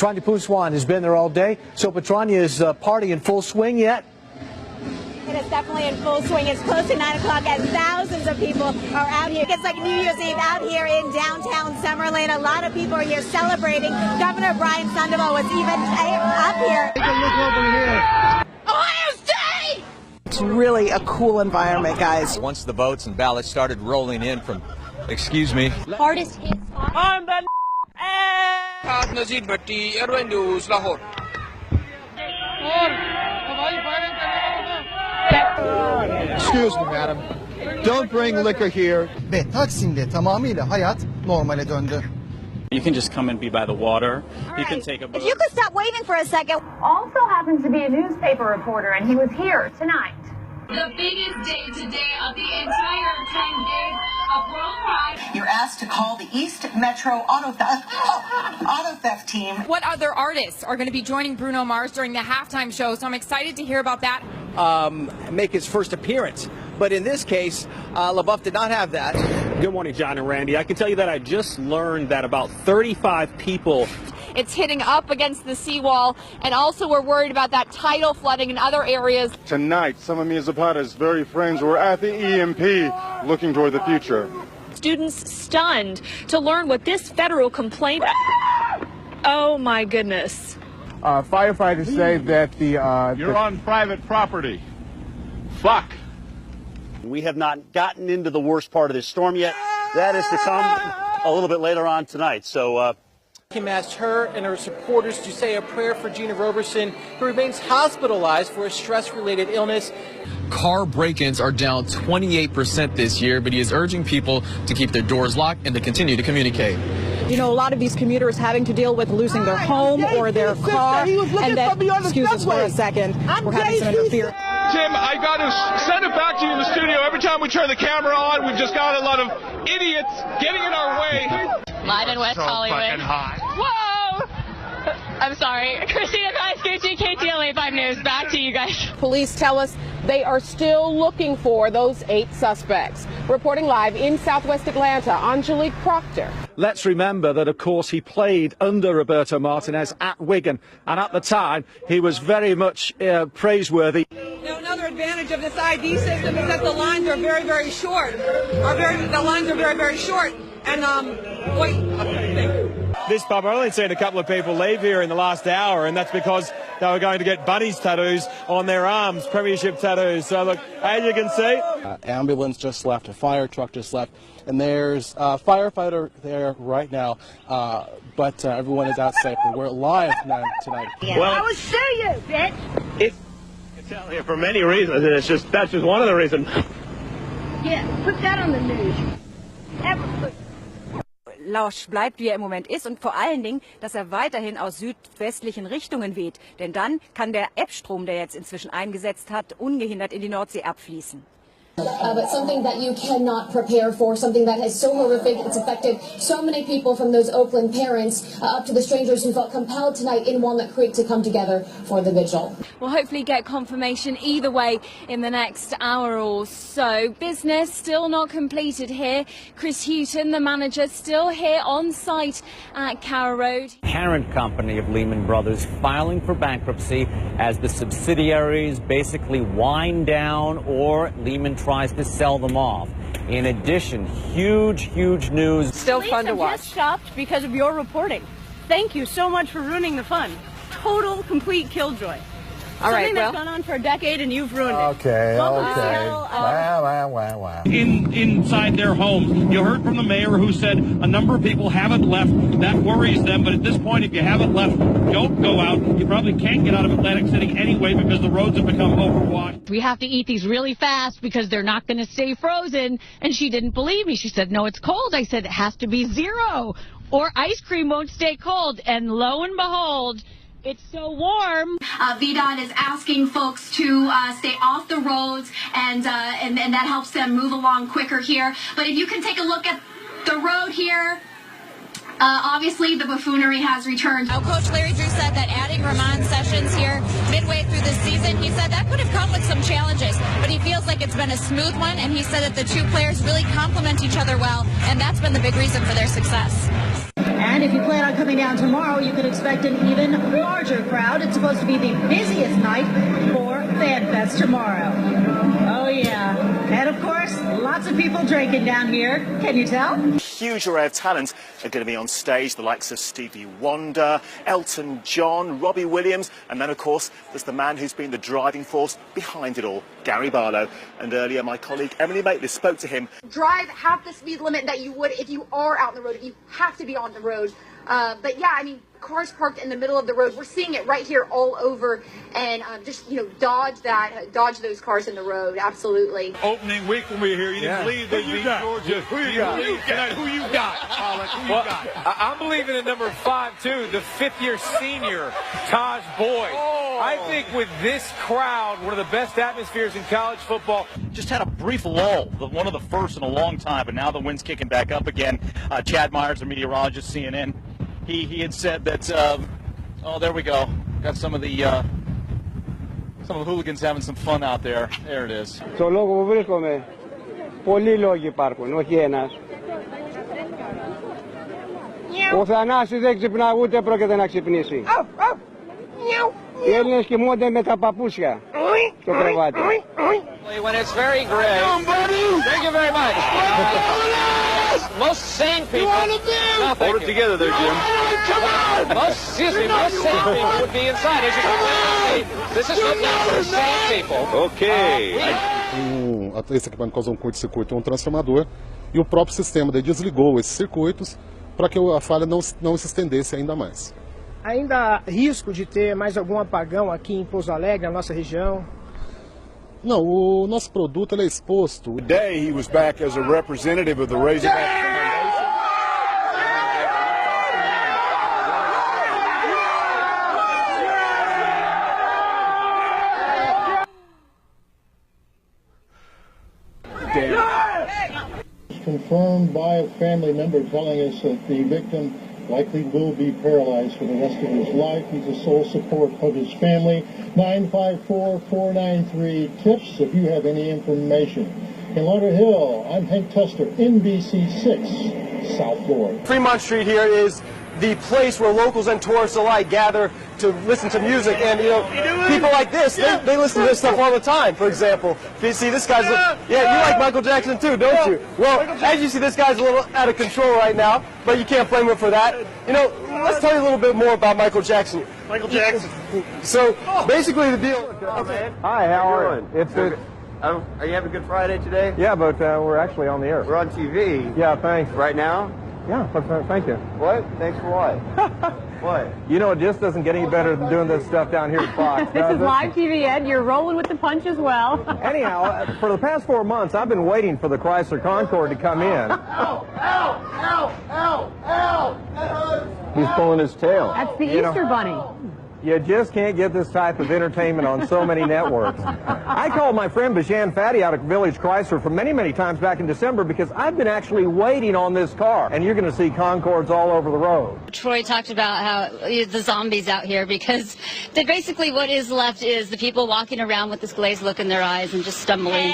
Petrania Puswan has been there all day. So Petrania is party in full swing yet? It is definitely in full swing. It's close to 9 o'clock and thousands of people are out here. It's like New Year's Eve out here in downtown Summerlin. A lot of people are here celebrating. Governor Brian Sandoval was even up here. Take a look over here. Ohio State! It's really a cool environment, guys. Once the votes and ballots started rolling in from, excuse me. Hardest hit spot. I'm the Excuse me, madam. Don't bring liquor here. Ve Taksim'de tamamıyla hayat normale döndü. You can just come and be by the water. You can take a boat. If you could stop waving for a second. Also happens to be a newspaper reporter, and he was here tonight. The biggest day today of the entire 10 days of World Pride. You're asked to call the East Metro Auto Theft Team. What other artists are going to be joining Bruno Mars during the halftime show? So I'm excited to hear about that. Make his first appearance. But in this case, LaBeouf did not have that. Good morning, John and Randy. I can tell you that I just learned that about 35 people. It's hitting up against the seawall, and also we're worried about that tidal flooding in other areas. Tonight, some of Mia Zapata's very friends were at the EMP looking toward the future. Students stunned to learn what this federal complaint. Oh my goodness. Firefighters say that You're on private property. Fuck. We have not gotten into the worst part of this storm yet. That is to come a little bit later on tonight. So Kim asked her and her supporters to say a prayer for Gina Roberson, who remains hospitalized for a stress-related illness. Car break-ins are down 28% this year, but he is urging people to keep their doors locked and to continue to communicate. You know, a lot of these commuters having to deal with losing their home or their car. And then, excuse us for a second, we're having some interference. Tim, I got to send it back to you in the studio. Every time we turn the camera on, we've just got a lot of idiots getting in our way. Live in West Hollywood. Fucking hot. Whoa! I'm sorry. Christina Glasgow, KTLA 5 News. Back to you guys. Police tell us they are still looking for those 8 suspects. Reporting live in Southwest Atlanta, Angelique Proctor. Let's remember that, of course, he played under Roberto Martinez at Wigan, and at the time, he was very much praiseworthy. Now, another advantage of this ID system is that the lines are very, very short. The lines are very, very short. And, This pub, I've only seen a couple of people leave here in the last hour, and that's because they were going to get bunnies tattoos on their arms, premiership tattoos. So, look, as you can see, Ambulance just left, a fire truck just left, and there's a firefighter there right now, but everyone is out safe. We're live tonight. Well, I will show you, bitch. It's out here for many reasons, and that's just one of the reasons. Yeah, put that on the news. Lausch bleibt, wie er im Moment ist, und vor allen Dingen, dass er weiterhin aus südwestlichen Richtungen weht. Denn dann kann der Ebbstrom, der jetzt inzwischen eingesetzt hat, ungehindert in die Nordsee abfließen. But something that you cannot prepare for, something that is so horrific, it's affected so many people, from those Oakland parents up to the strangers who felt compelled tonight in Walnut Creek to come together for the vigil. We'll hopefully get confirmation either way in the next hour or so. Business still not completed here. Chris Houghton, the manager, still here on site at Carrow Road. Parent company of Lehman Brothers filing for bankruptcy as the subsidiaries basically wind down or Lehman tries to sell them off. In addition, huge news. Still fun to watch. Just shocked because of your reporting. Thank you so much for ruining the fun. Total, complete killjoy. All right, something that's gone on for a decade and you've ruined it. Okay. Wow. Inside their homes. You heard from the mayor who said a number of people haven't left. That worries them. But at this point, if you haven't left, don't go out. You probably can't get out of Atlantic City anyway because the roads have become overwashed. We have to eat these really fast because they're not going to stay frozen. And she didn't believe me. She said, no, it's cold. I said, it has to be 0 or ice cream won't stay cold. And lo and behold, it's so warm. VDOT is asking folks to stay off the roads, and that helps them move along quicker here. But if you can take a look at the road here, obviously the buffoonery has returned. Now, Coach Larry Drew said that adding Ramon Sessions here midway through the season, he said that could have come with some challenges, but he feels like it's been a smooth one, and he said that the two players really complement each other well, and that's been the big reason for their success. And if you plan on coming down tomorrow, you can expect an even larger crowd. It's supposed to be the busiest night for FanFest tomorrow. Oh, yeah. And, of course, lots of people drinking down here. Can you tell? Huge array of talent are going to be on stage, the likes of Stevie Wonder, Elton John, Robbie Williams, and then, of course, there's the man who's been the driving force behind it all, Gary Barlow. And earlier, my colleague Emily Maitlis spoke to him. Drive half the speed limit that you would if you are out on the road, if you have to be on the road. But yeah, I mean, cars parked in the middle of the road. We're seeing it right here all over, and just, you know, dodge those cars in the road. Absolutely. Opening week when we were here, you didn't believe they beat Georgia. Who you got? Who you got? I'm believing in number 5 too, the 5th-year senior, Taj Boyd. I think with this crowd, one of the best atmospheres in college football. Just had a brief lull, one of the first in a long time, but now the wind's kicking back up again. Chad Myers, the meteorologist, CNN, he had said that, oh, there we go. Got some of the hooligans having some fun out there. There it is. Στο λόγο που βρίσκομαι, πολλοί λόγοι υπάρχουν, όχι ένας. Ο Θανάσης δεν ξυπνά, ούτε πρόκειται να ξυπνήσει. Οι Έλληνες κοιμούνται με τα παπούσια στο κρεβάτι. When it's very gray. Thank you very much. Most sane people. Hold it together there, Jim. Most sane people would be inside. As you can see, this is not for sane people. Ok. Esse equipamento causou um curto-circuito e um transformador, e o próprio sistema desligou esses circuitos para que a falha não se estendesse ainda mais. Ainda há risco de ter mais algum apagão aqui em Pouso Alegre, na nossa região? Não, o nosso produto ele é exposto. Today he was back as a representative of the Razorback Foundation. Confirmed by a family member telling us that the victim likely will be paralyzed for the rest of his life. He's the sole support of his family. 954-493-TIPS if you have any information. In Lauderhill, I'm Hank Tester, NBC6, South Florida. Fremont Street here is the place where locals and tourists alike gather to listen to music, and you know, people like this, they listen to this stuff all the time. For example, you see this guy's, you like Michael Jackson too, don't you? Well, as you see, this guy's a little out of control right now, but you can't blame him for that. You know, let's tell you a little bit more about Michael Jackson. Michael Jackson. So basically, the deal. Hi, how are you? It's Are you having a good Friday today? Yeah, but we're actually on the air. We're on TV. Yeah, thanks. Right now? Yeah, thank you. What? Thanks for what? What? You know, it just doesn't get any better than doing this stuff down here at Fox. This is live TV, Ed. You're rolling with the punch as well. Anyhow, for the past 4 months, I've been waiting for the Chrysler Concorde to come in. He's pulling his tail. That's the Easter Bunny. You just can't get this type of entertainment on so many networks. I called my friend Bijan Fadi out at Village Chrysler for many, many times back in December because I've been actually waiting on this car. And you're going to see Concordes all over the road. Troy talked about how the zombies out here because basically what is left is the people walking around with this glazed look in their eyes and just stumbling.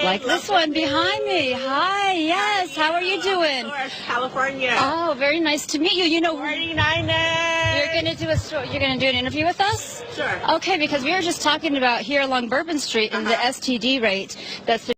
Like this one behind me. Hi, yes. How are you doing? California. Oh, very nice to meet you. You know, 49ers. You're going to do you're going to do an interview with us? Sure. Okay, because we were just talking about here along Bourbon Street and the STD rate that's been